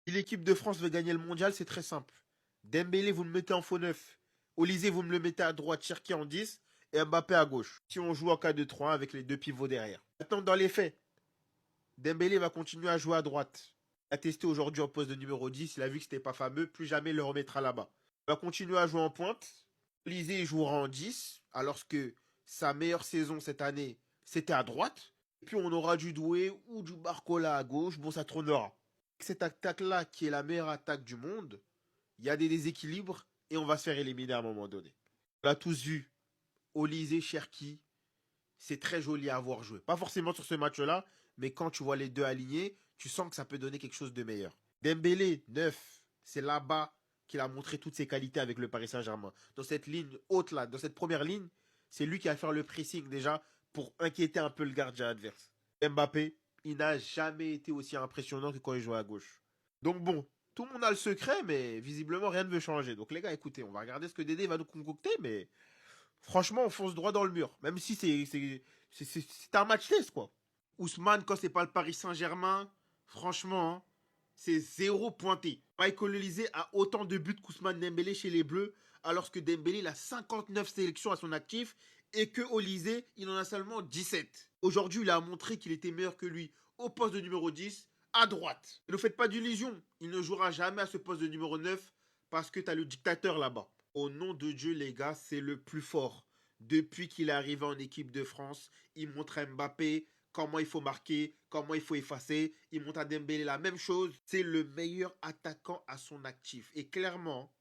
Si l'équipe de France veut gagner le mondial, c'est très simple. Dembélé, vous me mettez en faux neuf. Olysée, vous me le mettez à droite, Cherki en 10 et Mbappé à gauche. Si on joue en 4-2-3 avec les deux pivots derrière. Maintenant, dans les faits, Dembélé va continuer à jouer à droite. Il a testé aujourd'hui en poste de numéro 10. Il a vu que c'était pas fameux. Plus jamais il le remettra là-bas. Il va continuer à jouer en pointe. Olysée jouera en 10. Alors que sa meilleure saison cette année, c'était à droite. Et puis on aura du Doué ou du Barcola à gauche. Bon, ça tournera. Cette attaque-là, qui est la meilleure attaque du monde, il y a des déséquilibres et on va se faire éliminer à un moment donné. On l'a tous vu. Olysée, Cherki, c'est très joli à avoir joué. Pas forcément sur ce match-là, mais quand tu vois les deux alignés, tu sens que ça peut donner quelque chose de meilleur. Dembélé, 9, c'est là-bas qu'il a montré toutes ses qualités avec le Paris Saint-Germain. Dans cette ligne haute-là, dans cette première ligne, c'est lui qui va faire le pressing déjà pour inquiéter un peu le gardien adverse. Mbappé, il n'a jamais été aussi impressionnant que quand il jouait à gauche. Donc bon, tout le monde a le secret, mais visiblement rien ne veut changer. Donc les gars, écoutez, on va regarder ce que Dédé va nous concocter, mais franchement, on fonce droit dans le mur. Même si c'est un match test, quoi. Ousmane, quand c'est pas le Paris Saint-Germain, franchement, hein, c'est zéro pointé. Michael Olise a autant de buts qu'Ousmane Dembélé chez les Bleus, alors que Dembélé il a 59 sélections à son actif et que Olise, il en a seulement 17. Aujourd'hui, il a montré qu'il était meilleur que lui au poste de numéro 10, à droite. Ne faites pas d'illusions, il ne jouera jamais à ce poste de numéro 9 parce que tu as le dictateur là-bas. Au nom de Dieu, les gars, c'est le plus fort. Depuis qu'il est arrivé en équipe de France, il montre à Mbappé comment il faut marquer, comment il faut effacer. Il montre à Dembélé la même chose. C'est le meilleur attaquant à son actif. Et clairement,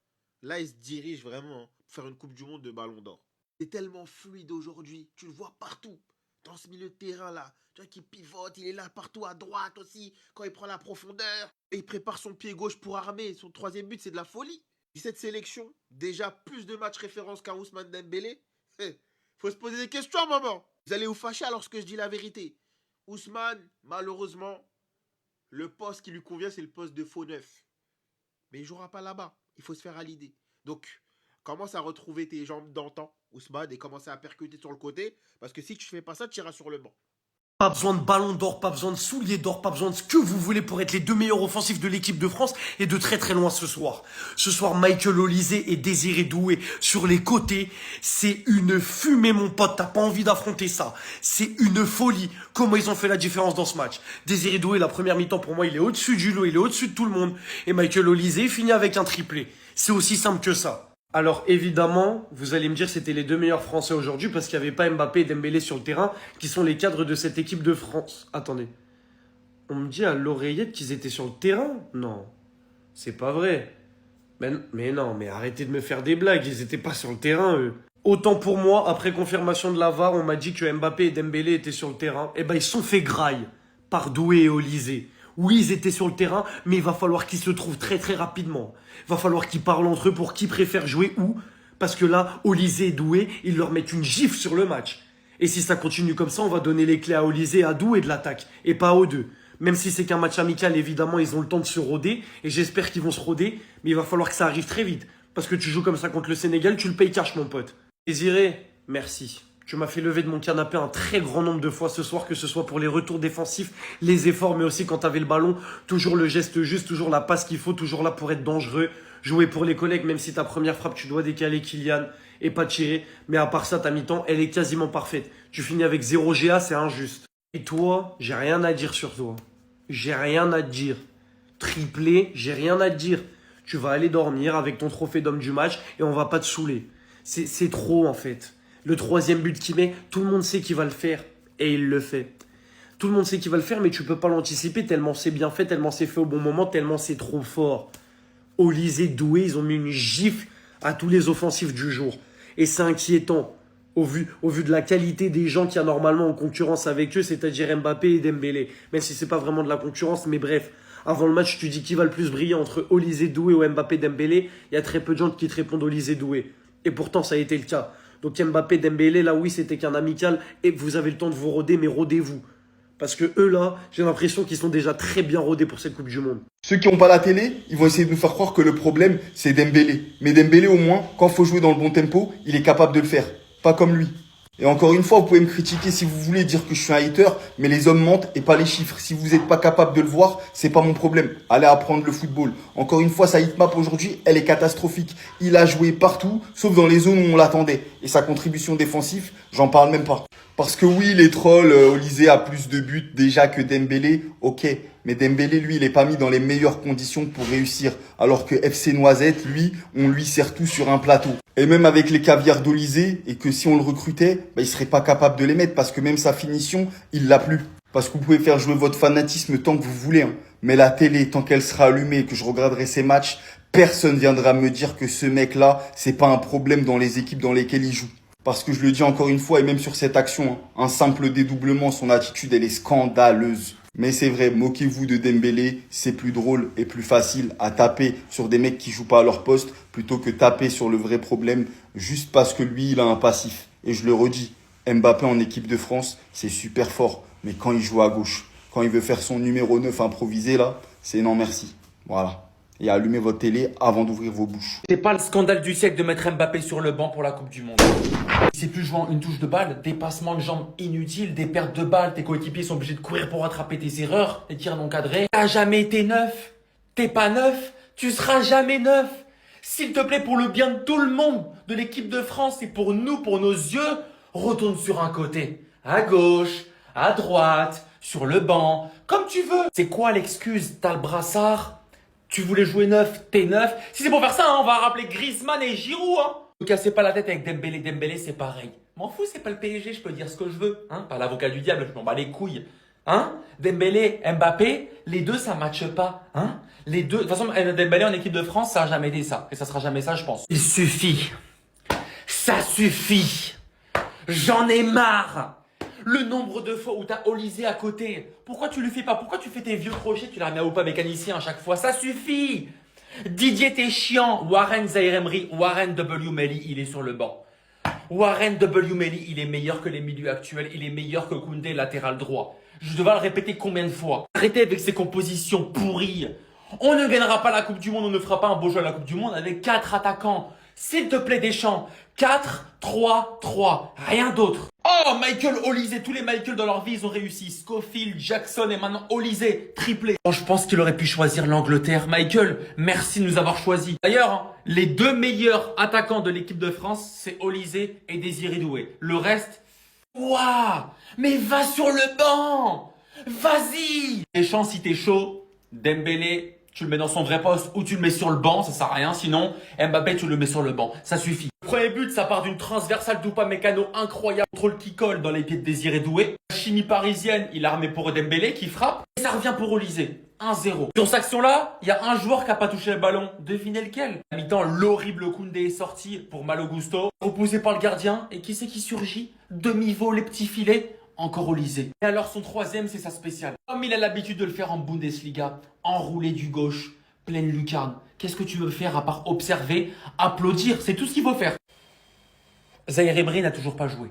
là, il se dirige vraiment pour faire une Coupe du Monde de Ballon d'Or. C'est tellement fluide aujourd'hui. Tu le vois partout. Dans ce milieu de terrain-là. Tu vois qu'il pivote, il est là partout à droite aussi. Quand il prend la profondeur. Et il prépare son pied gauche pour armer. Son troisième but, c'est de la folie. 17 sélections, déjà plus de matchs référence qu'un Ousmane Dembélé. Faut se poser des questions, maman. Vous allez vous fâcher alors que je dis la vérité. Ousmane, malheureusement, le poste qui lui convient, c'est le poste de faux neuf. Mais il ne jouera pas là-bas. Il faut se faire à l'idée. Donc, commence à retrouver tes jambes d'antan, Ousmane, et commence à percuter sur le côté. Parce que si tu ne fais pas ça, tu iras sur le banc. Pas besoin de ballon d'or, pas besoin de souliers d'or, pas besoin de ce que vous voulez pour être les deux meilleurs offensifs de l'équipe de France et de très très loin ce soir. Ce soir, Michael Olise et Désiré Doué sur les côtés. C'est une fumée, mon pote. T'as pas envie d'affronter ça. C'est une folie. Comment ils ont fait la différence dans ce match. Désiré Doué, la première mi-temps, pour moi, il est au-dessus du lot, il est au-dessus de tout le monde. Et Michael Olise finit avec un triplé. C'est aussi simple que ça. Alors évidemment, vous allez me dire c'était les deux meilleurs Français aujourd'hui parce qu'il n'y avait pas Mbappé et Dembélé sur le terrain qui sont les cadres de cette équipe de France. Attendez, on me dit à l'oreillette qu'ils étaient sur le terrain? Non, c'est pas vrai. Mais non, mais arrêtez de me faire des blagues, ils étaient pas sur le terrain eux. Autant pour moi, après confirmation de la VAR, on m'a dit que Mbappé et Dembélé étaient sur le terrain. Eh ben ils sont fait graille par Doué et Olise. Oui, ils étaient sur le terrain, mais il va falloir qu'ils se trouvent très très rapidement. Il va falloir qu'ils parlent entre eux pour qui préfère jouer où. Parce que là, Olise et Doué, ils leur mettent une gifle sur le match. Et si ça continue comme ça, on va donner les clés à Olise et à Doué de l'attaque, et pas aux deux. Même si c'est qu'un match amical, évidemment, ils ont le temps de se roder, et j'espère qu'ils vont se roder, mais il va falloir que ça arrive très vite. Parce que tu joues comme ça contre le Sénégal, tu le payes cash, mon pote. Désiré, merci. Tu m'as fait lever de mon canapé un très grand nombre de fois ce soir, que ce soit pour les retours défensifs, les efforts, mais aussi quand t'avais le ballon. Toujours le geste juste, toujours la passe qu'il faut, toujours là pour être dangereux. Jouer pour les collègues, même si ta première frappe, tu dois décaler Kylian et pas tirer. Mais à part ça, ta mi-temps, elle est quasiment parfaite. Tu finis avec 0 GA, c'est injuste. Et toi, j'ai rien à dire sur toi. J'ai rien à te dire. Triplé, j'ai rien à te dire. Tu vas aller dormir avec ton trophée d'homme du match et on va pas te saouler. C'est trop en fait. Le troisième but qu'il met, tout le monde sait qu'il va le faire. Et il le fait. Tout le monde sait qu'il va le faire, mais tu peux pas l'anticiper tellement c'est bien fait, tellement c'est fait au bon moment, tellement c'est trop fort. Olise, Doué, ils ont mis une gifle à tous les offensifs du jour. Et c'est inquiétant. Au vu de la qualité des gens qu'il y a normalement en concurrence avec eux, c'est-à-dire Mbappé et Dembélé. Même si c'est pas vraiment de la concurrence, mais bref. Avant le match, tu dis qui va le plus briller entre Olise, Doué ou Mbappé, Dembélé. Il y a très peu de gens qui te répondent Olise, Doué. Et pourtant, ça a été le cas. Donc Mbappé, Dembélé, là oui, c'était qu'un amical. Et vous avez le temps de vous roder, mais rodez-vous. Parce que eux là, j'ai l'impression qu'ils sont déjà très bien rodés pour cette Coupe du Monde. Ceux qui n'ont pas la télé, ils vont essayer de nous faire croire que le problème, c'est Dembélé. Mais Dembélé, au moins, quand il faut jouer dans le bon tempo, il est capable de le faire. Pas comme lui. Et encore une fois, vous pouvez me critiquer si vous voulez, dire que je suis un hater, mais les hommes mentent et pas les chiffres. Si vous n'êtes pas capable de le voir, c'est pas mon problème. Allez apprendre le football. Encore une fois, sa hitmap aujourd'hui, elle est catastrophique. Il a joué partout, sauf dans les zones où on l'attendait. Et sa contribution défensive, j'en parle même pas. Parce que oui, les trolls, Olysée a plus de buts déjà que Dembélé, ok. Mais Dembélé, lui, il est pas mis dans les meilleures conditions pour réussir. Alors que FC Noisette, lui, on lui sert tout sur un plateau. Et même avec les caviars d'Olysée, et que si on le recrutait, bah, il serait pas capable de les mettre. Parce que même sa finition, il l'a plus. Parce que vous pouvez faire jouer votre fanatisme tant que vous voulez. Hein. Mais la télé, tant qu'elle sera allumée et que je regarderai ses matchs, personne viendra me dire que ce mec-là, c'est pas un problème dans les équipes dans lesquelles il joue. Parce que je le dis encore une fois, et même sur cette action, hein, un simple dédoublement, son attitude, elle est scandaleuse. Mais c'est vrai, moquez-vous de Dembélé, c'est plus drôle et plus facile à taper sur des mecs qui jouent pas à leur poste plutôt que taper sur le vrai problème juste parce que lui, il a un passif. Et je le redis, Mbappé en équipe de France, c'est super fort. Mais quand il joue à gauche, quand il veut faire son numéro 9 improvisé là, c'est non merci. Voilà. Et allumez votre télé avant d'ouvrir vos bouches. C'est pas le scandale du siècle de mettre Mbappé sur le banc pour la Coupe du Monde. C'est plus jouant une touche de balle, dépassement de jambes inutiles, des pertes de balles, tes coéquipiers sont obligés de courir pour rattraper tes erreurs, les tirs non cadrés. T'as jamais été neuf. T'es pas neuf, tu seras jamais neuf. S'il te plaît, pour le bien de tout le monde, de l'équipe de France et pour nous, pour nos yeux, retourne sur un côté. À gauche, à droite, sur le banc, comme tu veux. C'est quoi l'excuse? T'as le brassard? Tu voulais jouer neuf, t'es neuf. Si c'est pour faire ça, hein, on va rappeler Griezmann et Giroud. Hein. Ne cassez pas la tête avec Dembélé. Dembélé, c'est pareil. M'en fous, c'est pas le PSG, je peux dire ce que je veux. Hein. Pas l'avocat du diable, je m'en bats les couilles. Hein. Dembélé, Mbappé, les deux, ça matche pas. Hein. Les deux, de toute façon, Dembélé en équipe de France, ça a jamais été ça. Et ça sera jamais ça, je pense. Il suffit. Ça suffit. J'en ai marre. Le nombre de fois où t'as Olysée à côté. Pourquoi tu lui fais pas? Pourquoi tu fais tes vieux crochets? Tu la remets au pas mécanicien à chaque fois. Ça suffit. Didier, t'es chiant. Warren Zaïre Emery, Warren W. Melly, il est sur le banc. Warren W. Melly, il est meilleur que les milieux actuels. Il est meilleur que Koundé, latéral droit. Je devais le répéter combien de fois? Arrêtez avec ces compositions pourries. On ne gagnera pas la Coupe du Monde, on ne fera pas un beau jeu à la Coupe du Monde avec 4 attaquants. S'il te plaît, Deschamps. 4, 3, 3. Rien d'autre. Oh, Michael Olysée. Tous les Michael dans leur vie, ils ont réussi. Scofield, Jackson et maintenant Olysée. Triplé. Oh, je pense qu'il aurait pu choisir l'Angleterre. Michael, merci de nous avoir choisis. D'ailleurs, hein, les deux meilleurs attaquants de l'équipe de France, c'est Olysée et Désiré Doué. Le reste, waouh. Mais va sur le banc. Vas-y. Deschamps, si t'es chaud, Dembélé, tu le mets dans son vrai poste ou tu le mets sur le banc, ça sert à rien. Sinon, Mbappé, tu le mets sur le banc. Ça suffit. Le premier but, ça part d'une transversale d'Upamecano incroyable. Contrôle qui colle dans les pieds de Désiré Doué. La chimie parisienne, il a remis pour Dembélé qui frappe. Et ça revient pour Olysée. 1-0. Sur cette action-là, il y a un joueur qui a pas touché le ballon. Devinez lequel? À mi-temps, l'horrible Koundé est sorti pour Malo Gusto. Repoussé par le gardien. Et qui c'est qui surgit? Demi-volée, petit filet. Encore Olysée. Et alors son troisième, c'est sa spéciale. Comme il a l'habitude de le faire en Bundesliga, enroulé du gauche, pleine lucarne. Qu'est-ce que tu veux faire à part observer, applaudir? C'est tout ce qu'il faut faire. Zaïre Emery n'a toujours pas joué.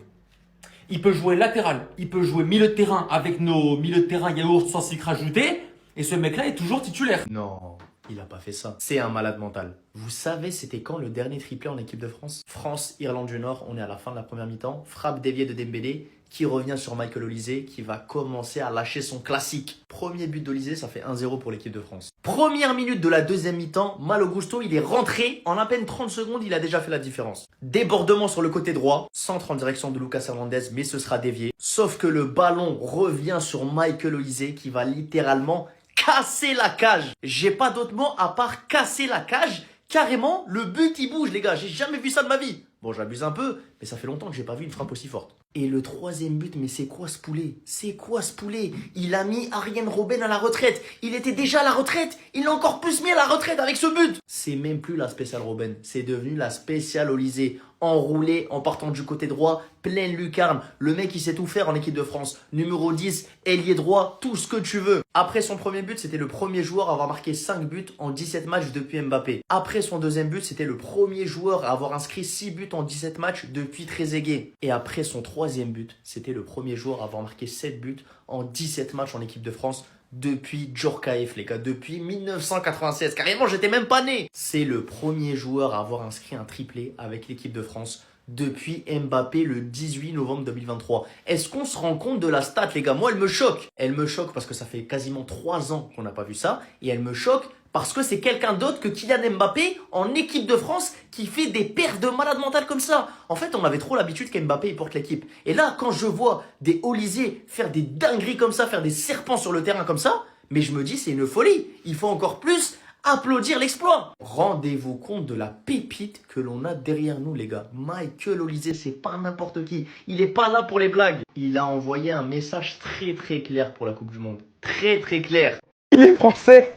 Il peut jouer latéral, il peut jouer milieu de terrain avec nos milieux de terrain yaourt sans sucre ajouté. Et ce mec-là est toujours titulaire. Non, il a pas fait ça. C'est un malade mental. Vous savez, c'était quand le dernier triplé en équipe de France? France, Irlande du Nord, on est à la fin de la première mi-temps. Frappe déviée de Dembélé, qui revient sur Michael Olysée, qui va commencer à lâcher son classique. Premier but d'Olysée, ça fait 1-0 pour l'équipe de France. Première minute de la deuxième mi-temps, Malo Gusto, il est rentré. En à peine 30 secondes, il a déjà fait la différence. Débordement sur le côté droit, centre en direction de Lucas Hernandez, mais ce sera dévié. Sauf que le ballon revient sur Michael Olysée, qui va littéralement casser la cage. J'ai pas d'autre mot à part casser la cage. Carrément, le but il bouge les gars, j'ai jamais vu ça de ma vie. Bon, j'abuse un peu, mais ça fait longtemps que j'ai pas vu une frappe aussi forte. Et le troisième but, mais c'est quoi ce poulet? C'est quoi ce poulet? Il a mis Arjen Robben à la retraite. Il était déjà à la retraite. Il l'a encore plus mis à la retraite avec ce but. C'est même plus la spéciale Robben. C'est devenu la spéciale Olysée. Enroulé en partant du côté droit, pleine lucarne. Le mec, il sait tout faire en équipe de France. Numéro 10, ailier droit, tout ce que tu veux. Après son premier but, c'était le premier joueur à avoir marqué 5 buts en 17 matchs depuis Mbappé. Après son deuxième but, c'était le premier joueur à avoir inscrit 6 buts en 17 matchs depuis Trezeguet. Et après son troisième but, c'était le premier joueur à avoir marqué 7 buts en 17 matchs en équipe de France depuis Djorkaeff, les gars, depuis 1996. Carrément, j'étais même pas né. C'est le premier joueur à avoir inscrit un triplé avec l'équipe de France depuis Mbappé le 18 novembre 2023. Est-ce qu'on se rend compte de la stat, les gars? Moi, elle me choque. Elle me choque parce que ça fait quasiment 3 ans qu'on n'a pas vu ça. Et elle me choque parce que c'est quelqu'un d'autre que Kylian Mbappé en équipe de France qui fait des perfs de malade mental comme ça. En fait, on avait trop l'habitude qu'Mbappé il porte l'équipe. Et là, quand je vois des Olysée faire des dingueries comme ça, faire des serpents sur le terrain comme ça, mais je me dis c'est une folie. Il faut encore plus applaudir l'exploit. Rendez-vous compte de la pépite que l'on a derrière nous, les gars. Michael Olysée, c'est pas n'importe qui. Il est pas là pour les blagues. Il a envoyé un message très très clair pour la Coupe du Monde. Très très clair. Il est français.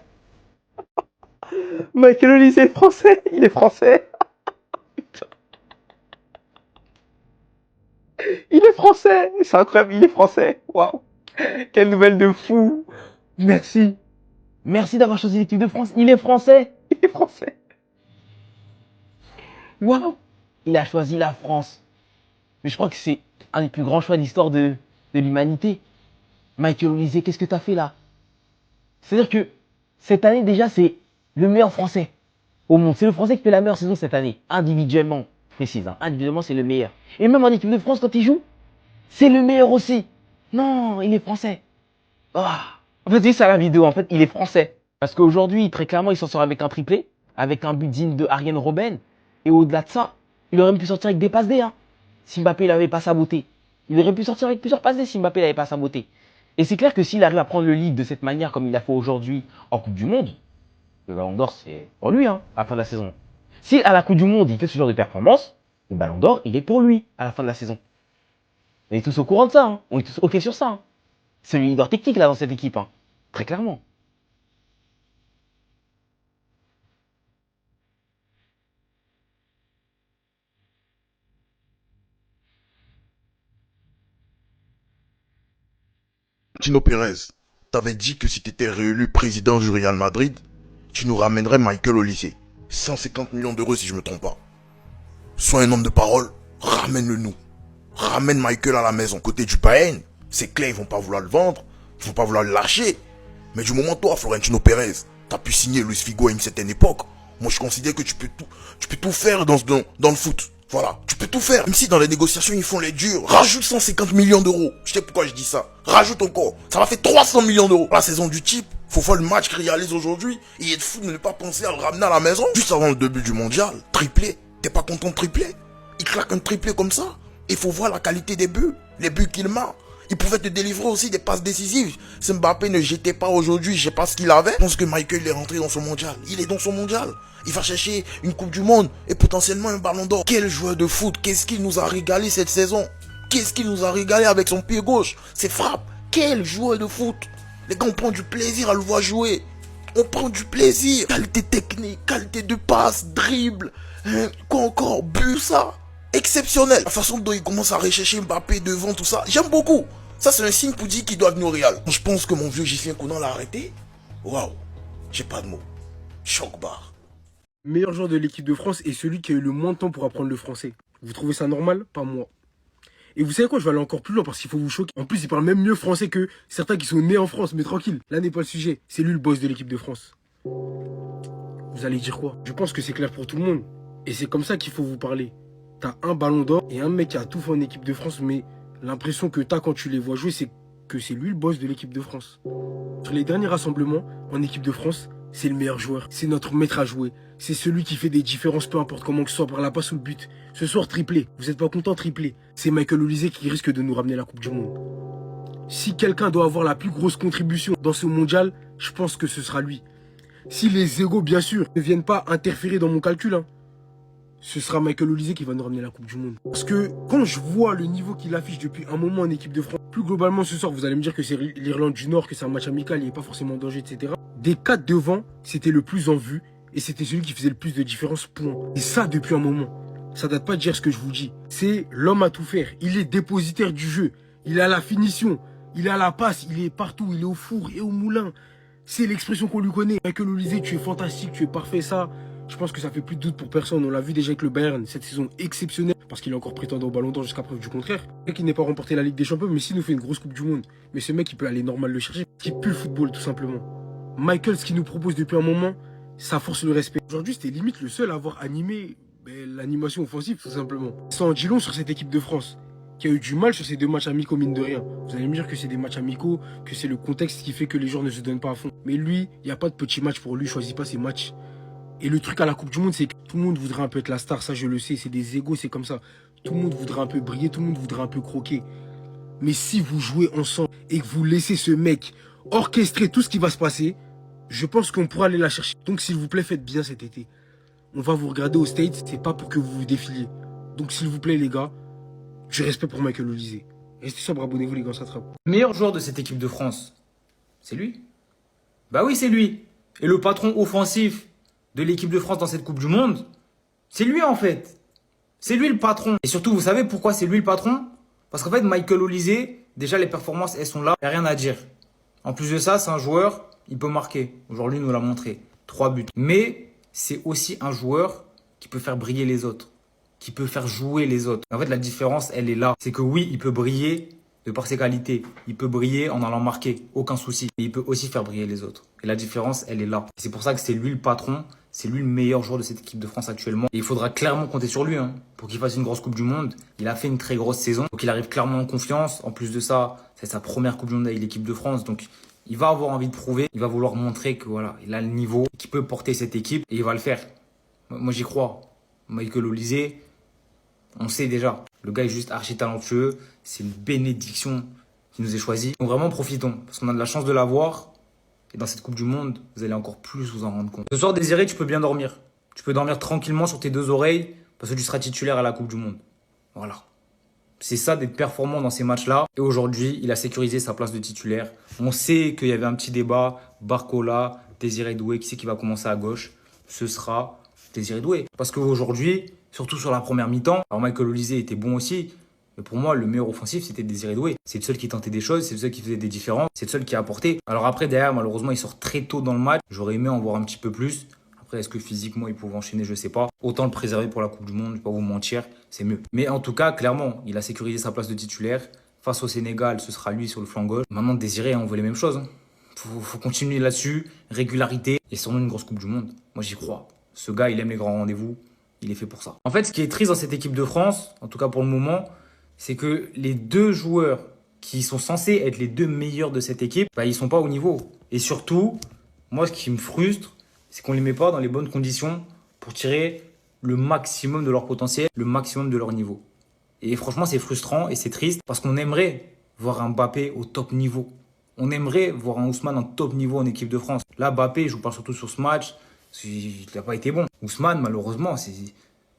Michael Olysée est français. Il est français. Putain. Il est français. C'est incroyable, il est français. Waouh. Quelle nouvelle de fou. Merci. Merci d'avoir choisi l'équipe de France. Il est français. Il est français. Waouh. Il a choisi la France. Mais je crois que c'est un des plus grands choix de l'histoire de l'humanité. Michael Olysée, qu'est-ce que t'as fait là? C'est-à-dire que cette année déjà c'est le meilleur français au monde. C'est le français qui fait la meilleure saison cette année. Individuellement, précise. Hein. Individuellement c'est le meilleur. Et même en équipe de France quand il joue, c'est le meilleur aussi. Non, il est français. Ah. En fait, c'est ça la vidéo. En fait, il est français. Parce qu'aujourd'hui, très clairement, il s'en sort avec un triplé, avec un but digne de Arjen Robben. Et au-delà de ça, il aurait même pu sortir avec des passes D. Hein. Si Mbappé n'avait pas sa beauté. Il aurait pu sortir avec plusieurs passes D si Mbappé n'avait pas sa beauté. Et c'est clair que s'il arrive à prendre le lead de cette manière, comme il l'a fait aujourd'hui en Coupe du Monde, le Ballon d'Or, c'est pour lui, hein, à la fin de la saison. Si à la Coupe du Monde, il fait ce genre de performance, le Ballon d'Or, il est pour lui à la fin de la saison. On est tous au courant de ça. Hein. On est tous OK sur ça. Hein. C'est le leader technique là dans cette équipe, hein. Très clairement. Tino Pérez, t'avais dit que si t'étais réélu président du Real Madrid, tu nous ramènerais Michael Olysée. 150 millions d'euros si je me trompe pas. Sois un homme de parole, ramène-le nous. Ramène Michael à la maison. Côté du Bayern, c'est clair, ils vont pas vouloir le vendre, ils vont pas vouloir le lâcher. Mais du moment toi, Florentino Pérez, t'as pu signer Luis Figo à une certaine époque, moi je considère que tu peux tout faire dans le foot. Voilà, tu peux tout faire. Même si dans les négociations ils font les durs, rajoute 150 millions d'euros. Je sais pourquoi je dis ça. Rajoute encore. Ça va faire 300 millions d'euros. La saison du type, faut voir le match qu'il réalise aujourd'hui. Il est fou de ne pas penser à le ramener à la maison. Juste avant le début du mondial, triplé. T'es pas content de tripler? Il claque un triplé comme ça. Il faut voir la qualité des buts. Les buts qu'il marque. Il pouvait te délivrer aussi des passes décisives. Si Mbappé ne jetait pas aujourd'hui, je sais pas ce qu'il avait. Je pense que Michael est rentré dans son mondial. Il est dans son mondial. Il va chercher une Coupe du Monde et potentiellement un Ballon d'Or. Quel joueur de foot. Qu'est-ce qu'il nous a régalé cette saison. Qu'est-ce qu'il nous a régalé avec son pied gauche. Ses frappes. Quel joueur de foot. Les gars, on prend du plaisir à le voir jouer. On prend du plaisir. Qualité technique, qualité de passe, dribble. Quoi encore. But, ça. Exceptionnel. La façon dont il commence à rechercher Mbappé devant tout ça. J'aime beaucoup. Ça, c'est un signe pour dire qu'il doit venir au Real. Je pense que mon vieux Ghislain Kounan l'a arrêté. Waouh. J'ai pas de mots. Choc barre. Le meilleur joueur de l'équipe de France est celui qui a eu le moins de temps pour apprendre le français. Vous trouvez ça normal? Pas moi. Et vous savez quoi? Je vais aller encore plus loin parce qu'il faut vous choquer. En plus, il parle même mieux français que certains qui sont nés en France. Mais tranquille, là n'est pas le sujet. C'est lui le boss de l'équipe de France. Vous allez dire quoi? Je pense que c'est clair pour tout le monde. Et c'est comme ça qu'il faut vous parler. T'as un Ballon d'Or et un mec qui a tout fait en équipe de France, mais l'impression que t'as quand tu les vois jouer, c'est que c'est lui le boss de l'équipe de France. Sur les derniers rassemblements, en équipe de France, c'est le meilleur joueur. C'est notre maître à jouer. C'est celui qui fait des différences, peu importe comment que ce soit, par la passe ou le but. Ce soir, triplé. Vous êtes pas content, triplé. C'est Michael Olysée qui risque de nous ramener la Coupe du Monde. Si quelqu'un doit avoir la plus grosse contribution dans ce mondial, je pense que ce sera lui. Si les égos, bien sûr, ne viennent pas interférer dans mon calcul, hein, ce sera Michael Olysée qui va nous ramener la Coupe du Monde. Parce que quand je vois le niveau qu'il affiche depuis un moment en équipe de France, plus globalement ce soir, vous allez me dire que c'est l'Irlande du Nord, que c'est un match amical, il n'est pas forcément en danger, etc. Des 4 devant, c'était le plus en vue et c'était celui qui faisait le plus de différence, point. Et ça depuis un moment. Ça date pas de dire ce que je vous dis. C'est l'homme à tout faire. Il est dépositaire du jeu. Il a la finition. Il a la passe. Il est partout. Il est au four et au moulin. C'est l'expression qu'on lui connaît. Michael Olysée, tu es fantastique, tu es parfait, ça. Je pense que ça fait plus de doute pour personne. On l'a vu déjà avec le Bayern, cette saison exceptionnelle, parce qu'il est encore prétendant au Ballon d'Or jusqu'à preuve du contraire. Et qu'il n'est pas remporté la Ligue des Champions, mais s'il nous fait une grosse Coupe du Monde. Mais ce mec, il peut aller normal le chercher. Qui pue le football, tout simplement. Michael, ce qu'il nous propose depuis un moment, ça force le respect. Aujourd'hui, c'était limite le seul à avoir animé L'animation offensive, tout simplement. Ça en dit long sur cette équipe de France, qui a eu du mal sur ces 2 matchs amicaux, mine de rien. Vous allez me dire que c'est des matchs amicaux, que c'est le contexte qui fait que les joueurs ne se donnent pas à fond. Mais lui, il n'y a pas de petits matchs pour lui, il choisit pas ses matchs. Et le truc à la Coupe du Monde, c'est que tout le monde voudrait un peu être la star, ça je le sais, c'est des égos, c'est comme ça. Tout le monde voudrait un peu briller, tout le monde voudrait un peu croquer. Mais si vous jouez ensemble et que vous laissez ce mec orchestrer tout ce qui va se passer, je pense qu'on pourra aller la chercher. Donc s'il vous plaît, faites bien cet été. On va vous regarder aux States, c'est pas pour que vous vous défiliez. Donc s'il vous plaît les gars, du respect pour Michael Olise. Restez sobre, abonnez-vous les gars, ça trappe. Le meilleur joueur de cette équipe de France, c'est lui. Bah oui, c'est lui. Et le patron offensif de l'équipe de France dans cette Coupe du Monde, c'est lui en fait. C'est lui le patron. Et surtout, vous savez pourquoi c'est lui le patron? Parce qu'en fait, Michael Olise, déjà les performances, elles sont là, il n'y a rien à dire. En plus de ça, c'est un joueur, il peut marquer. Aujourd'hui, il nous l'a montré. 3 buts. Mais c'est aussi un joueur qui peut faire briller les autres, qui peut faire jouer les autres. En fait, la différence, elle est là. C'est que oui, il peut briller de par ses qualités. Il peut briller en allant marquer, aucun souci. Mais il peut aussi faire briller les autres. Et la différence, elle est là. C'est pour ça que c'est lui le patron. C'est lui le meilleur joueur de cette équipe de France actuellement. Et il faudra clairement compter sur lui pour qu'il fasse une grosse Coupe du Monde. Il a fait une très grosse saison. Donc il arrive clairement en confiance. En plus de ça, c'est sa première Coupe du Monde avec l'équipe de France. Donc il va avoir envie de prouver. Il va vouloir montrer que voilà, il a le niveau, qu'il peut porter cette équipe. Et il va le faire. Moi, j'y crois. Michael Olise, on sait déjà. Le gars est juste archi talentueux. C'est une bénédiction qui nous est choisi. Donc vraiment, profitons. Parce qu'on a de la chance de l'avoir. Et dans cette Coupe du Monde, vous allez encore plus vous en rendre compte. Ce soir, Désiré, tu peux bien dormir. Tu peux dormir tranquillement sur tes 2 oreilles parce que tu seras titulaire à la Coupe du Monde. Voilà. C'est ça d'être performant dans ces matchs-là. Et aujourd'hui, il a sécurisé sa place de titulaire. On sait qu'il y avait un petit débat. Barcola, Désiré Doué, qui c'est qui va commencer à gauche? Ce sera Désiré Doué. Parce qu'aujourd'hui, surtout sur la première mi-temps, alors Michael Olise était bon aussi. Mais pour moi, le meilleur offensif, c'était Désiré Doué. C'est le seul qui tentait des choses, c'est le seul qui faisait des différences, c'est le seul qui a apporté. Alors après, derrière, malheureusement, il sort très tôt dans le match. J'aurais aimé en voir un petit peu plus. Après, est-ce que physiquement, il pouvait enchaîner? Je sais pas. Autant le préserver pour la Coupe du Monde, je vais pas vous mentir, c'est mieux. Mais en tout cas, clairement, il a sécurisé sa place de titulaire. Face au Sénégal, ce sera lui sur le flanc gauche. Maintenant, Désiré, on veut les mêmes choses. Faut continuer là-dessus, régularité et sûrement une grosse Coupe du Monde. Moi, j'y crois. Ce gars, il aime les grands rendez-vous. Il est fait pour ça. En fait, ce qui est triste dans cette équipe de France, en tout cas pour le moment, c'est que les 2 joueurs qui sont censés être les 2 meilleurs de cette équipe, bah, ils sont pas au niveau. Et surtout, moi, ce qui me frustre, c'est qu'on les met pas dans les bonnes conditions pour tirer le maximum de leur potentiel, le maximum de leur niveau. Et franchement, c'est frustrant et c'est triste parce qu'on aimerait voir un Mbappé au top niveau. On aimerait voir un Ousmane en top niveau en équipe de France. Là, Mbappé, je vous parle surtout sur ce match, il n'a pas été bon. Ousmane, malheureusement,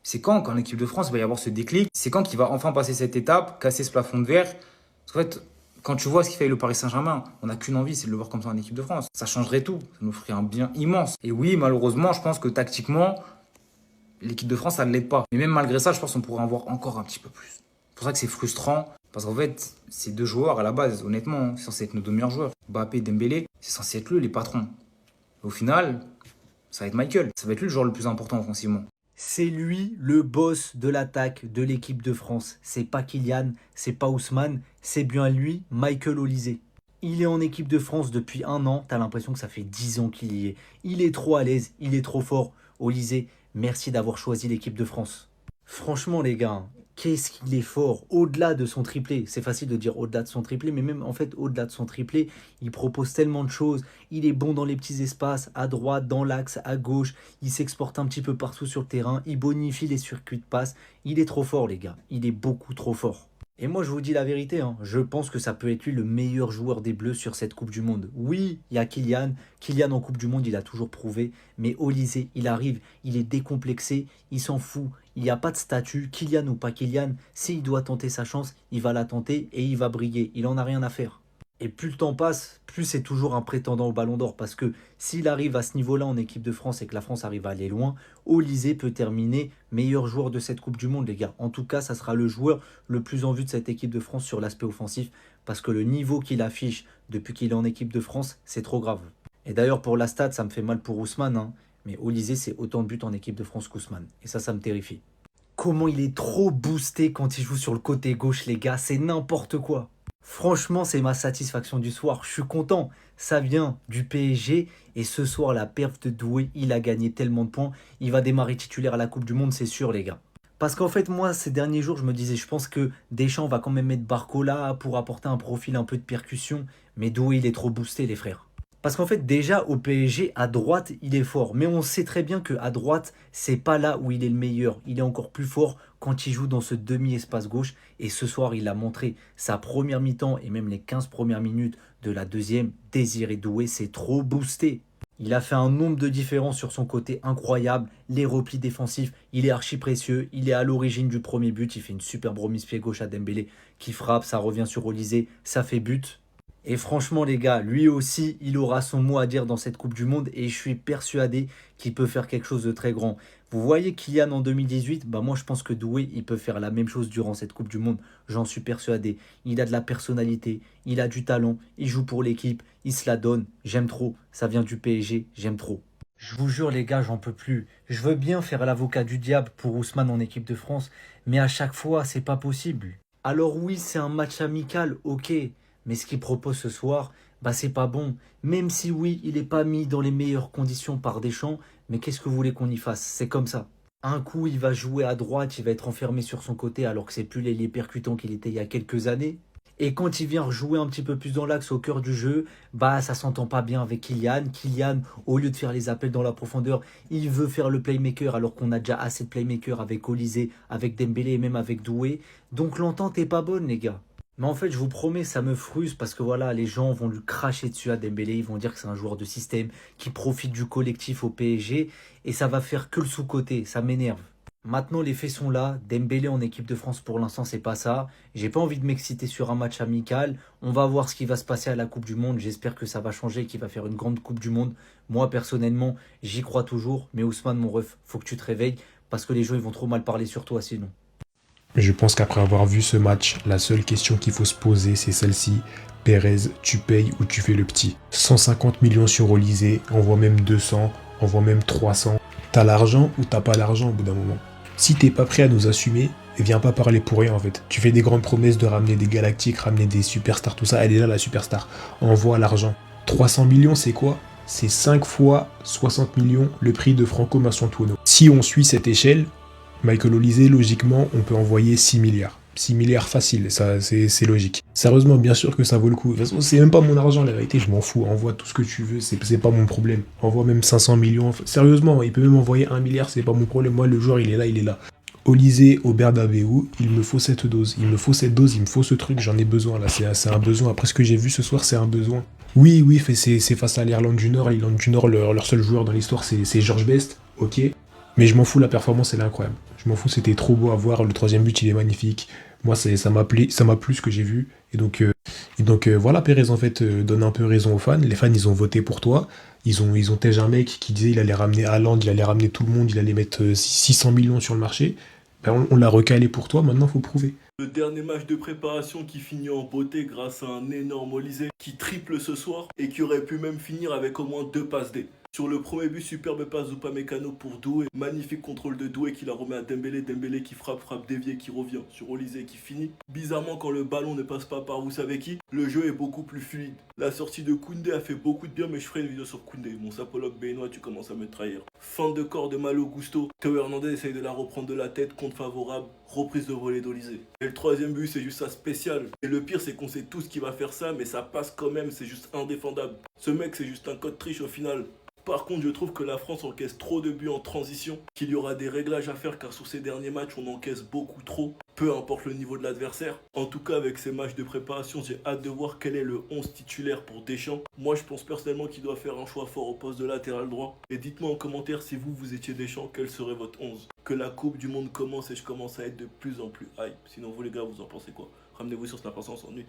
c'est quand l'équipe de France va y avoir ce déclic? C'est quand qu'il va enfin passer cette étape, casser ce plafond de verre? Parce qu'en fait, quand tu vois ce qu'il fait avec le Paris Saint-Germain, on n'a qu'une envie, c'est de le voir comme ça en équipe de France. Ça changerait tout, ça nous ferait un bien immense. Et oui, malheureusement, je pense que tactiquement, l'équipe de France, ça ne l'aide pas. Mais même malgré ça, je pense qu'on pourrait en voir encore un petit peu plus. C'est pour ça que c'est frustrant, parce qu'en fait, ces 2 joueurs, à la base, honnêtement, c'est censé être nos 2 meilleurs joueurs. Mbappé et Dembélé, c'est censé être eux les patrons. Au final, ça va être Michael. Ça va être lui le joueur le plus important offensivement. C'est lui le boss de l'attaque de l'équipe de France. C'est pas Kylian, c'est pas Ousmane, c'est bien lui, Michael Olise. Il est en équipe de France depuis 1 an, t'as l'impression que ça fait 10 ans qu'il y est. Il est trop à l'aise, il est trop fort. Olise, merci d'avoir choisi l'équipe de France. Franchement les gars, qu'est-ce qu'il est fort, au-delà de son triplé. C'est facile de dire au-delà de son triplé, mais même en fait au-delà de son triplé, il propose tellement de choses. Il est bon dans les petits espaces, à droite, dans l'axe, à gauche. Il s'exporte un petit peu partout sur le terrain. Il bonifie les circuits de passe. Il est trop fort les gars, il est beaucoup trop fort. Et moi je vous dis la vérité, je pense que ça peut être lui le meilleur joueur des Bleus sur cette Coupe du Monde. Oui, il y a Kylian. Kylian en Coupe du Monde, il a toujours prouvé. Mais Olise, il arrive, il est décomplexé, il s'en fout. Il n'y a pas de statut, Kylian ou pas Kylian. S'il doit tenter sa chance, il va la tenter et il va briller. Il en a rien à faire. Et plus le temps passe, plus c'est toujours un prétendant au Ballon d'Or. Parce que s'il arrive à ce niveau-là en équipe de France et que la France arrive à aller loin, Olise peut terminer meilleur joueur de cette Coupe du Monde, les gars. En tout cas, ça sera le joueur le plus en vue de cette équipe de France sur l'aspect offensif. Parce que le niveau qu'il affiche depuis qu'il est en équipe de France, c'est trop grave. Et d'ailleurs, pour la stat, ça me fait mal pour Ousmane. Mais Olise, c'est autant de buts en équipe de France qu'Ousmane. Et ça me terrifie. Comment il est trop boosté quand il joue sur le côté gauche, les gars. C'est n'importe quoi. Franchement, c'est ma satisfaction du soir. Je suis content. Ça vient du PSG. Et ce soir, la perf de Doué, il a gagné tellement de points. Il va démarrer titulaire à la Coupe du Monde, c'est sûr, les gars. Parce qu'en fait, moi, ces derniers jours, je me disais, je pense que Deschamps va quand même mettre Barcola pour apporter un profil un peu de percussion. Mais Doué, il est trop boosté, les frères. Parce qu'en fait, déjà, au PSG, à droite, il est fort. Mais on sait très bien qu'à droite, c'est pas là où il est le meilleur. Il est encore plus fort quand il joue dans ce demi-espace gauche. Et ce soir, il a montré sa première mi-temps et même les 15 premières minutes de la deuxième. Désiré Doué, c'est trop boosté. Il a fait un nombre de différences sur son côté incroyable. Les replis défensifs, il est archi précieux. Il est à l'origine du premier but. Il fait une superbe remise pied gauche à Dembélé qui frappe. Ça revient sur Olysée. Ça fait but. Et franchement les gars, lui aussi, il aura son mot à dire dans cette Coupe du Monde et je suis persuadé qu'il peut faire quelque chose de très grand. Vous voyez Kylian en 2018, bah moi je pense que Doué, il peut faire la même chose durant cette Coupe du Monde. J'en suis persuadé. Il a de la personnalité, il a du talent, il joue pour l'équipe, il se la donne. J'aime trop, ça vient du PSG, j'aime trop. Je vous jure les gars, j'en peux plus. Je veux bien faire l'avocat du diable pour Ousmane en équipe de France, mais à chaque fois, c'est pas possible. Alors oui, c'est un match amical, ok. Mais ce qu'il propose ce soir, bah c'est pas bon. Même si oui, il n'est pas mis dans les meilleures conditions par Deschamps, mais qu'est-ce que vous voulez qu'on y fasse? C'est comme ça. Un coup, il va jouer à droite, il va être enfermé sur son côté alors que c'est plus les percutants qu'il était il y a quelques années. Et quand il vient rejouer un petit peu plus dans l'axe au cœur du jeu, bah ça s'entend pas bien avec Kylian. Kylian, au lieu de faire les appels dans la profondeur, il veut faire le playmaker alors qu'on a déjà assez de playmaker avec Olysée, avec Dembélé et même avec Doué. Donc l'entente est pas bonne les gars. Mais en fait, je vous promets, ça me frustre parce que voilà, les gens vont lui cracher dessus à Dembélé. Ils vont dire que c'est un joueur de système qui profite du collectif au PSG et ça va faire que le sous-côté. Ça m'énerve. Maintenant, les faits sont là. Dembélé en équipe de France, pour l'instant, c'est pas ça. J'ai pas envie de m'exciter sur un match amical. On va voir ce qui va se passer à la Coupe du Monde. J'espère que ça va changer, qu'il va faire une grande Coupe du Monde. Moi, personnellement, j'y crois toujours. Mais Ousmane, mon ref, faut que tu te réveilles parce que les gens ils vont trop mal parler sur toi sinon. Je pense qu'après avoir vu ce match, la seule question qu'il faut se poser, c'est celle-ci. Pérez, tu payes ou tu fais le petit? 150 millions sur Olysée, envoie même 200, envoie même 300. T'as l'argent ou t'as pas l'argent au bout d'un moment? Si t'es pas prêt à nous assumer, viens pas parler pour rien en fait. Tu fais des grandes promesses de ramener des galactiques, ramener des superstars, tout ça. Elle est là la superstar. Envoie l'argent. 300 millions, c'est quoi? C'est 5 fois 60 millions le prix de Franco Massantuono. Si on suit cette échelle, Michael Olysée, logiquement, on peut envoyer 6 milliards. 6 milliards facile, ça c'est logique. Sérieusement, bien sûr que ça vaut le coup. De toute façon, c'est même pas mon argent, la vérité, je m'en fous. Envoie tout ce que tu veux, c'est pas mon problème. Envoie même 500 millions. Sérieusement, il peut même envoyer 1 milliard, c'est pas mon problème. Moi, le joueur, il est là, il est là. Olysée au Bernabeu, il me faut cette dose. Il me faut cette dose, il me faut ce truc, j'en ai besoin là. C'est un besoin. Après ce que j'ai vu ce soir, c'est un besoin. Oui, c'est face à l'Irlande du Nord. L'Irlande du Nord, leur seul joueur dans l'histoire, c'est George Best. Ok. Mais je m'en fous, la performance, elle est incroyable. Je m'en fous, c'était trop beau à voir. Le troisième but, il est magnifique. Moi, ça m'a plu ce que j'ai vu. Et donc voilà, Pérez, en fait, donne un peu raison aux fans. Les fans, ils ont voté pour toi. Ils ont tège un mec qui disait il allait ramener Haaland, il allait ramener tout le monde, il allait mettre 600 millions sur le marché. Ben, on l'a recalé pour toi, maintenant, il faut prouver. Le dernier match de préparation qui finit en beauté grâce à un énorme Olysée qui triple ce soir et qui aurait pu même finir avec au moins 2 passes D. Sur le premier but, superbe passe d'Upamecano pour Doué. Magnifique contrôle de Doué qui la remet à Dembélé. Dembélé qui frappe dévié qui revient sur Olysée qui finit. Bizarrement, quand le ballon ne passe pas par vous savez qui, le jeu est beaucoup plus fluide. La sortie de Koundé a fait beaucoup de bien, mais je ferai une vidéo sur Koundé. Mon sapologue béninois, tu commences à me trahir. Fin de corps de Malo Gusto. Théo Hernandez essaye de la reprendre de la tête, compte favorable. Reprise de volée d'Olysée. Et le troisième but, c'est juste ça spécial. Et le pire, c'est qu'on sait tous qu'il va faire ça, mais ça passe quand même, c'est juste indéfendable. Ce mec, c'est juste un code triche au final. Par contre, je trouve que la France encaisse trop de buts en transition, qu'il y aura des réglages à faire car sur ces derniers matchs, on encaisse beaucoup trop, peu importe le niveau de l'adversaire. En tout cas, avec ces matchs de préparation, j'ai hâte de voir quel est le 11 titulaire pour Deschamps. Moi, je pense personnellement qu'il doit faire un choix fort au poste de latéral droit. Et dites-moi en commentaire si vous étiez Deschamps, quel serait votre 11. Que la Coupe du Monde commence et je commence à être de plus en plus hype. Sinon, vous les gars, vous en pensez quoi? Ramenez-vous sur Snap, on s'ennuie.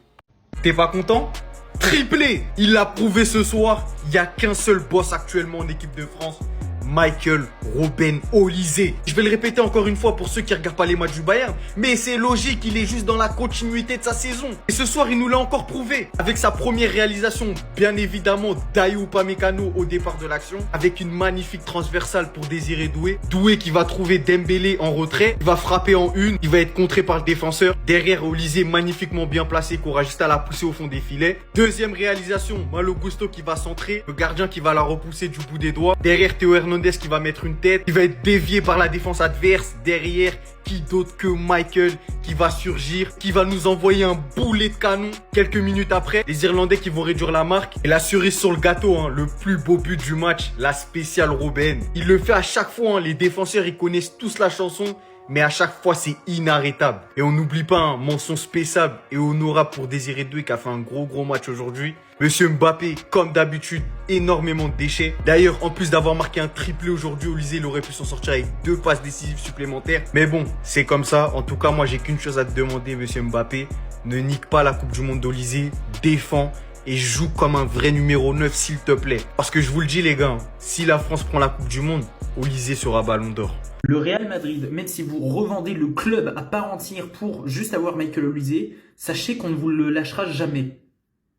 T'es pas content? Triplé! Il l'a prouvé ce soir. Il n'y a qu'un seul boss actuellement en équipe de France. Michael Robben Olise. Je vais le répéter encore une fois pour ceux qui regardent pas les matchs du Bayern, mais c'est logique, il est juste dans la continuité de sa saison. Et ce soir, il nous l'a encore prouvé avec sa première réalisation, bien évidemment, Dayot Upamecano au départ de l'action, avec une magnifique transversale pour Désiré Doué. Doué qui va trouver Dembélé en retrait, il va frapper en une, il va être contré par le défenseur. Derrière, Olise magnifiquement bien placé, qui aura juste à la pousser au fond des filets. Deuxième réalisation, Malo Gusto qui va centrer, le gardien qui va la repousser du bout des doigts. Derrière, Théo Hernandez qui va mettre une tête, il va être dévié par la défense adverse. Derrière, qui d'autre que Michael qui va surgir, qui va nous envoyer un boulet de canon. Quelques minutes après, les Irlandais qui vont réduire la marque. Et la cerise sur le gâteau, hein, le plus beau but du match, la spéciale Robben. Il le fait à chaque fois, hein, les défenseurs ils connaissent tous la chanson. Mais à chaque fois, c'est inarrêtable. Et on n'oublie pas, hein, mention spéciale et honorable pour Désiré Doué qui a fait un gros match aujourd'hui. Monsieur Mbappé, comme d'habitude, énormément de déchets. D'ailleurs, en plus d'avoir marqué un triplé aujourd'hui, Olise, il aurait pu s'en sortir avec 2 passes décisives supplémentaires. Mais bon, c'est comme ça. En tout cas, moi, j'ai qu'une chose à te demander, monsieur Mbappé. Ne nique pas la Coupe du Monde d'Olise. Défends et joue comme un vrai numéro 9, s'il te plaît. Parce que je vous le dis, les gars, si la France prend la Coupe du Monde, Olise sera Ballon d'Or. Le Real Madrid, même si vous revendez le club à part entière pour juste avoir Michael Olise, sachez qu'on ne vous le lâchera jamais.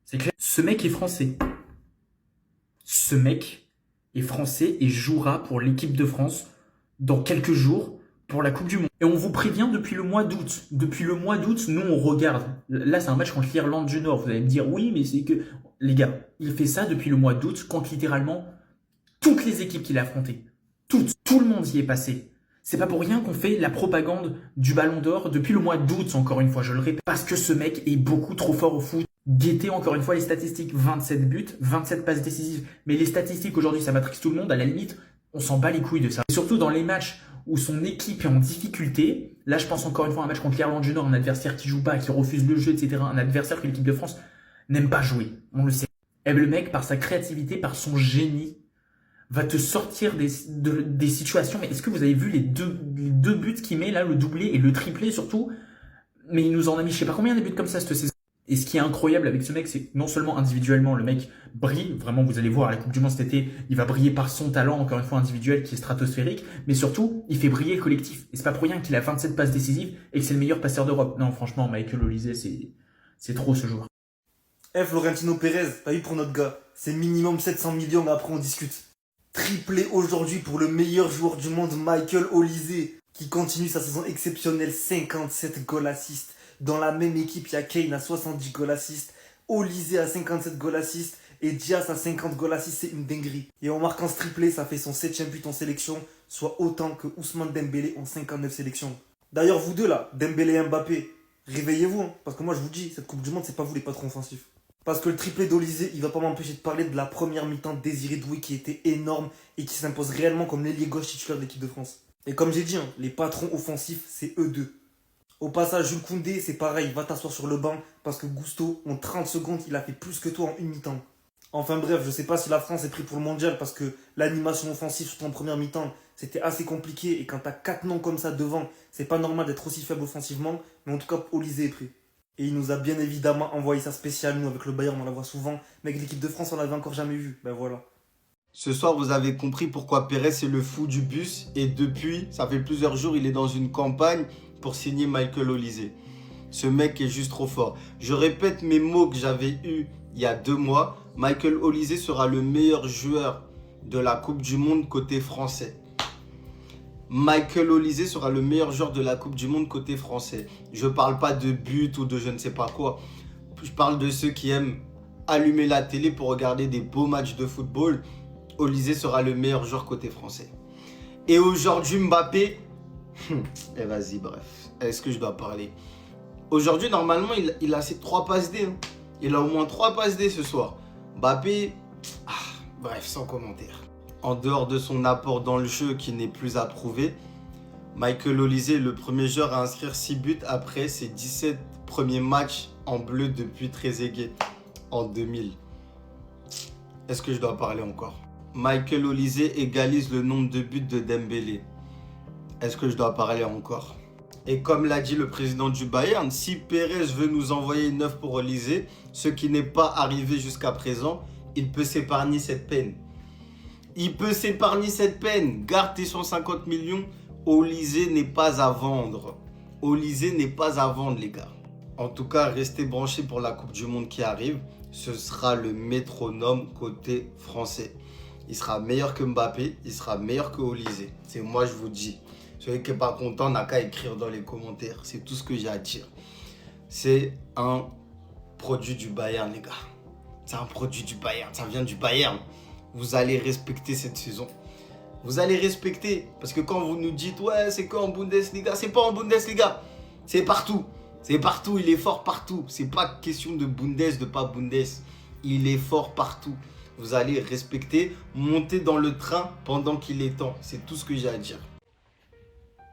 C'est clair. Ce mec est français. Ce mec est français et jouera pour l'équipe de France dans quelques jours pour la Coupe du Monde. Et on vous prévient depuis le mois d'août. Depuis le mois d'août, nous on regarde. Là, c'est un match contre l'Irlande du Nord. Vous allez me dire, oui, mais c'est que... Les gars, il fait ça depuis le mois d'août contre littéralement toutes les équipes qu'il a affrontées. Toutes. Tout le monde y est passé. C'est pas pour rien qu'on fait la propagande du Ballon d'Or depuis le mois d'août, encore une fois, je le répète. Parce que ce mec est beaucoup trop fort au foot. Guettez encore une fois les statistiques. 27 buts, 27 passes décisives. Mais les statistiques aujourd'hui, ça matrix tout le monde. À la limite, on s'en bat les couilles de ça. Et surtout dans les matchs où son équipe est en difficulté. Là, je pense encore une fois à un match contre l'Irlande du Nord, un adversaire qui joue pas, qui refuse le jeu, etc. Un adversaire que l'équipe de France n'aime pas jouer. On le sait. Et le mec, par sa créativité, par son génie, va te sortir des situations. Mais est-ce que vous avez vu les deux buts qu'il met là, le doublé et le triplé surtout? Mais il nous en a mis je sais pas combien de buts comme ça cette saison. Et ce qui est incroyable avec ce mec, c'est non seulement individuellement, le mec brille, vraiment vous allez voir à la Coupe du Monde cet été, il va briller par son talent, encore une fois individuel qui est stratosphérique, mais surtout, il fait briller le collectif. Et c'est pas pour rien qu'il a 27 passes décisives et que c'est le meilleur passeur d'Europe. Non, franchement, Michael Olise, c'est trop ce joueur. Florentino Pérez, t'as vu pour notre gars, c'est minimum 700 millions, mais après on discute. Triplé aujourd'hui pour le meilleur joueur du monde, Michael Olise, qui continue sa saison exceptionnelle, 57 goals assists. Dans la même équipe, il y a Kane à 70 goals assists, Olise à 57 goals assists et Diaz à 50 goals assists, c'est une dinguerie. Et en marquant ce triplé, ça fait son 7e but en sélection, soit autant que Ousmane Dembélé en 59 sélections. D'ailleurs, vous deux là, Dembélé et Mbappé, réveillez-vous, hein, parce que moi je vous dis, cette Coupe du Monde, c'est pas vous les patrons offensifs. Parce que le triplé d'Olise, il va pas m'empêcher de parler de la première mi-temps de Désiré Doué qui était énorme et qui s'impose réellement comme l'ailier gauche titulaire de l'équipe de France. Et comme j'ai dit, hein, les patrons offensifs, c'est eux deux. Au passage, Jules Koundé, c'est pareil, va t'asseoir sur le banc parce que Gusto, en 30 secondes, il a fait plus que toi en une mi-temps. Enfin bref, je sais pas si la France est prise pour le mondial parce que l'animation offensive, surtout en première mi-temps, c'était assez compliqué et quand t'as 4 noms comme ça devant, c'est pas normal d'être aussi faible offensivement, mais en tout cas, Olise est pris. Et il nous a bien évidemment envoyé sa spéciale, nous avec le Bayern, on la voit souvent, mais avec l'équipe de France, on l'avait encore jamais vu, ben voilà. Ce soir, vous avez compris pourquoi Pérez est le fou du bus et depuis, ça fait plusieurs jours, il est dans une campagne pour signer Michael Olise. Ce mec est juste trop fort. Je répète mes mots que j'avais eus il y a 2 mois. Michael Olise sera le meilleur joueur de la Coupe du Monde côté français. Michael Olise sera le meilleur joueur de la Coupe du Monde côté français. Je parle pas de but ou de je ne sais pas quoi. Je parle de ceux qui aiment allumer la télé pour regarder des beaux matchs de football. Olise sera le meilleur joueur côté français. Et aujourd'hui, Mbappé... Et vas-y, bref. Est-ce que je dois parler? Aujourd'hui, normalement, il a ses 3 passes D. Hein. Il a au moins 3 passes D ce soir. Mbappé... bref, sans commentaire. En dehors de son apport dans le jeu qui n'est plus à prouver, Michael Olise est le premier joueur à inscrire 6 buts après ses 17 premiers matchs en bleu depuis Trezeguet en 2000. Est-ce que je dois parler encore? Michael Olise égalise le nombre de buts de Dembélé. Est-ce que je dois parler encore? Et comme l'a dit le président du Bayern, si Pérez veut nous envoyer 9 pour Olise, ce qui n'est pas arrivé jusqu'à présent, il peut s'épargner cette peine. Il peut s'épargner cette peine. Garde tes 150 millions. Olysée n'est pas à vendre. Olysée n'est pas à vendre, les gars. En tout cas, restez branchés pour la Coupe du Monde qui arrive. Ce sera le métronome côté français. Il sera meilleur que Mbappé, il sera meilleur que Olysée. C'est moi, je vous dis. Celui qui n'est pas content n'a qu'à écrire dans les commentaires. C'est tout ce que j'ai à dire. C'est un produit du Bayern, les gars. C'est un produit du Bayern. Ça vient du Bayern. Vous allez respecter cette saison. Vous allez respecter. Parce que quand vous nous dites, ouais, c'est quoi en Bundesliga? C'est pas en Bundesliga. C'est partout. C'est partout. Il est fort partout. C'est pas question de Bundes, de pas Bundes. Il est fort partout. Vous allez respecter. Monter dans le train pendant qu'il est temps. C'est tout ce que j'ai à dire.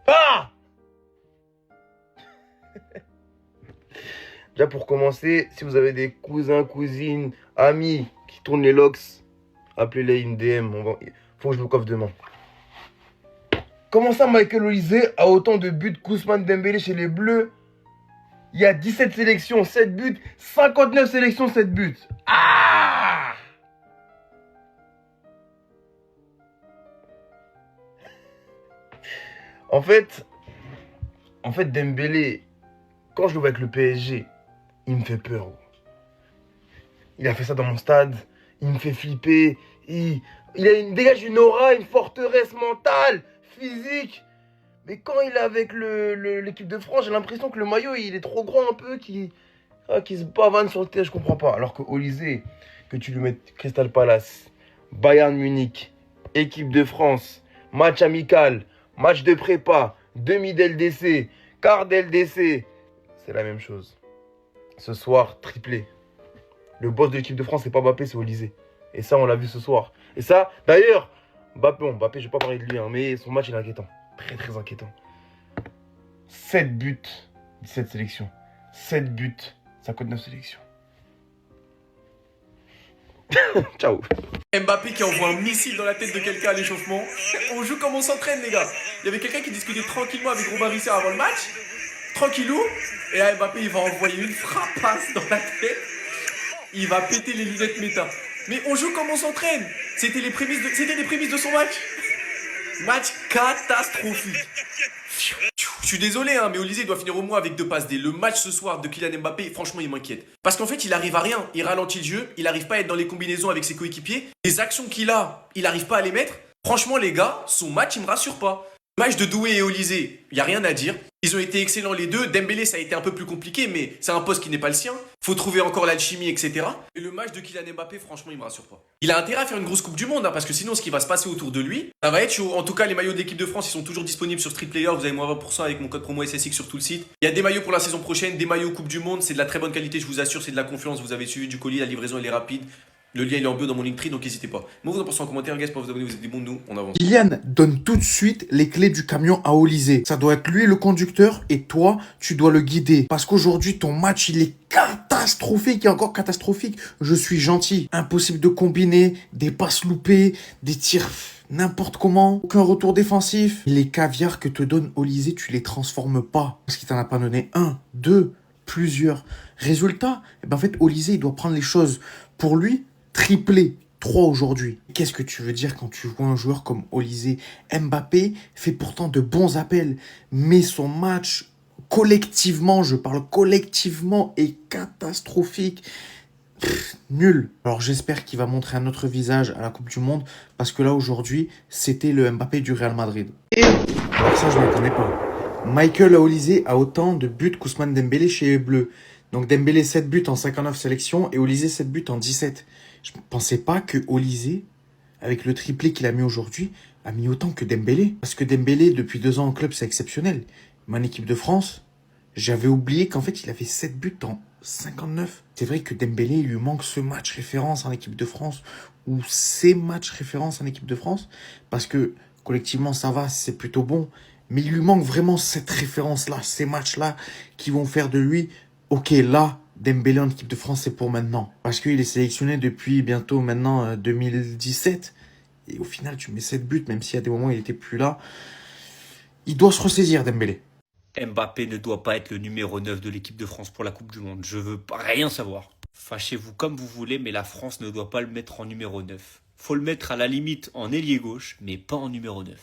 Ah Déjà pour commencer, si vous avez des cousins, cousines, amis qui tournent les locks, appelez-les une DM. Faut que je le coffre demain. Comment ça, Michael Olysée a autant de buts qu'Ousmane Dembélé chez les Bleus? Il y a 17 sélections, 7 buts, 59 sélections, 7 buts. Ah! En fait, Dembélé, quand je le vois avec le PSG, il me fait peur. Il a fait ça dans mon stade, il me fait flipper. Il dégage une aura, une forteresse mentale, physique. Mais quand il est avec l'équipe de France, j'ai l'impression que le maillot, il est trop grand un peu, qu'il se pavane sur le terrain, je comprends pas. Alors que Olysée, que tu lui mettes Crystal Palace, Bayern Munich, équipe de France, match amical, match de prépa, demi d'LDC, quart d'LDC, c'est la même chose. Ce soir, triplé. Le boss de l'équipe de France, c'est pas Mbappé, c'est Olysée. Et ça, on l'a vu ce soir. Et ça, d'ailleurs, Mbappé, je vais pas parler de lui, hein, mais son match, il est inquiétant. Très, très inquiétant. 7 buts, 17 sélections. 7 buts, 59 sélections. Ciao. Mbappé qui envoie un missile dans la tête de quelqu'un à l'échauffement. On joue comme on s'entraîne, les gars. Il y avait quelqu'un qui discutait tranquillement avec Robin Risser avant le match. Tranquillou. Et là, Mbappé, il va envoyer une frappasse dans la tête. Il va péter les lunettes méta. Mais on joue comme on s'entraîne. C'était les prémices de son match. Match catastrophique. Je suis désolé, hein, mais Olysée doit finir au moins avec 2 passes D. Le match ce soir de Kylian Mbappé, franchement, il m'inquiète. Parce qu'en fait, il arrive à rien. Il ralentit le jeu. Il n'arrive pas à être dans les combinaisons avec ses coéquipiers. Les actions qu'il a, il n'arrive pas à les mettre. Franchement, les gars, son match, il me rassure pas. Le match de Doué et Olysée, il n'y a rien à dire. Ils ont été excellents les deux. Dembélé, ça a été un peu plus compliqué, mais c'est un poste qui n'est pas le sien. Faut trouver encore l'alchimie, etc. Et le match de Kylian Mbappé, franchement, il me rassure pas. Il a intérêt à faire une grosse Coupe du Monde, hein, parce que sinon, ce qui va se passer autour de lui, ça va être chaud. En tout cas, les maillots d'équipe de France, ils sont toujours disponibles sur Street Player. Vous avez moins 20% avec mon code promo SSX sur tout le site. Il y a des maillots pour la saison prochaine, des maillots Coupe du Monde. C'est de la très bonne qualité, je vous assure. C'est de la confiance. Vous avez suivi du colis, la livraison, elle est rapide. Le lien il est en bio dans mon Linktree, donc n'hésitez pas. Moi vous en pensez en commentaire, guys, pour vous abonner, vous êtes des bons de nous, on avance. Kylian donne tout de suite les clés du camion à Olysée. Ça doit être lui le conducteur et toi, tu dois le guider. Parce qu'aujourd'hui, ton match, il est catastrophique et encore catastrophique. Je suis gentil. Impossible de combiner, des passes loupées, des tirs n'importe comment, aucun retour défensif. Les caviars que te donne Olysée, tu les transformes pas. Parce qu'il t'en a pas donné 1, 2, plusieurs. Résultat, en fait, Olysée, il doit prendre les choses pour lui. Triplé, 3 aujourd'hui. Qu'est-ce que tu veux dire quand tu vois un joueur comme Olysée? Mbappé fait pourtant de bons appels, mais son match, collectivement, je parle collectivement, est catastrophique. Nul. Alors j'espère qu'il va montrer un autre visage à la Coupe du Monde, parce que là, aujourd'hui, c'était le Mbappé du Real Madrid. Et, alors ça, je ne m'attendais pas. Michael Olysée a autant de buts qu'Ousmane Dembélé chez les Bleus. Donc Dembélé 7 buts en 59 sélections et Olysée 7 buts en 17. Je ne pensais pas que Olysée, avec le triplé qu'il a mis aujourd'hui, a mis autant que Dembélé. Parce que Dembélé, depuis 2 ans en club, c'est exceptionnel. Mais en équipe de France, j'avais oublié qu'en fait, il avait 7 buts en 59. C'est vrai que Dembélé, il lui manque ce match référence en équipe de France, ou ces matchs référence en équipe de France, parce que collectivement, ça va, c'est plutôt bon. Mais il lui manque vraiment cette référence-là, ces matchs-là, qui vont faire de lui, ok, là, Dembélé en équipe de France, c'est pour maintenant. Parce qu'il est sélectionné depuis bientôt maintenant 2017. Et au final, tu mets 7 buts, même s'il y a des moments où il n'était plus là. Il doit se ressaisir, Dembélé. Mbappé ne doit pas être le numéro 9 de l'équipe de France pour la Coupe du Monde. Je veux pas rien savoir. Fâchez-vous comme vous voulez, mais la France ne doit pas le mettre en numéro 9. faut le mettre à la limite en ailier gauche, mais pas en numéro 9.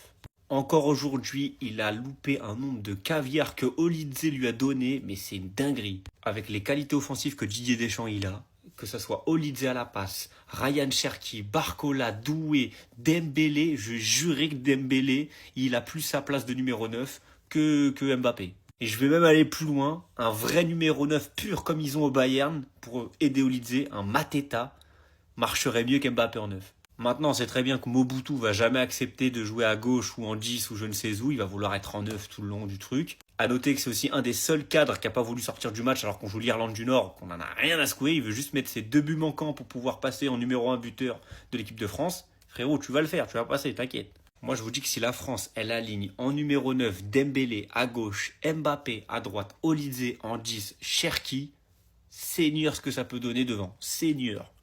Encore aujourd'hui, il a loupé un nombre de caviar que Olydze lui a donné, mais c'est une dinguerie. Avec les qualités offensives que Didier Deschamps il a, que ce soit Olydze à la passe, Ryan Cherki, Barcola, Doué, Dembélé, je jurais que Dembélé, il a plus sa place de numéro 9 que Mbappé. Et je vais même aller plus loin, un vrai numéro 9 pur comme ils ont au Bayern, pour aider Olydze, un Mateta, marcherait mieux qu'Mbappé en 9. Maintenant, c'est très bien que Mobutu va jamais accepter de jouer à gauche ou en 10 ou je ne sais où. Il va vouloir être en 9 tout le long du truc. À noter que c'est aussi un des seuls cadres qui n'a pas voulu sortir du match alors qu'on joue l'Irlande du Nord, qu'on en a rien à secouer. Il veut juste mettre ses 2 buts manquants pour pouvoir passer en numéro 1 buteur de l'équipe de France. Frérot, tu vas le faire, tu vas passer, t'inquiète. Moi, je vous dis que si la France, elle aligne en numéro 9 Dembélé à gauche, Mbappé à droite, Olydze en 10, Cherki, seigneur ce que ça peut donner devant. Seigneur.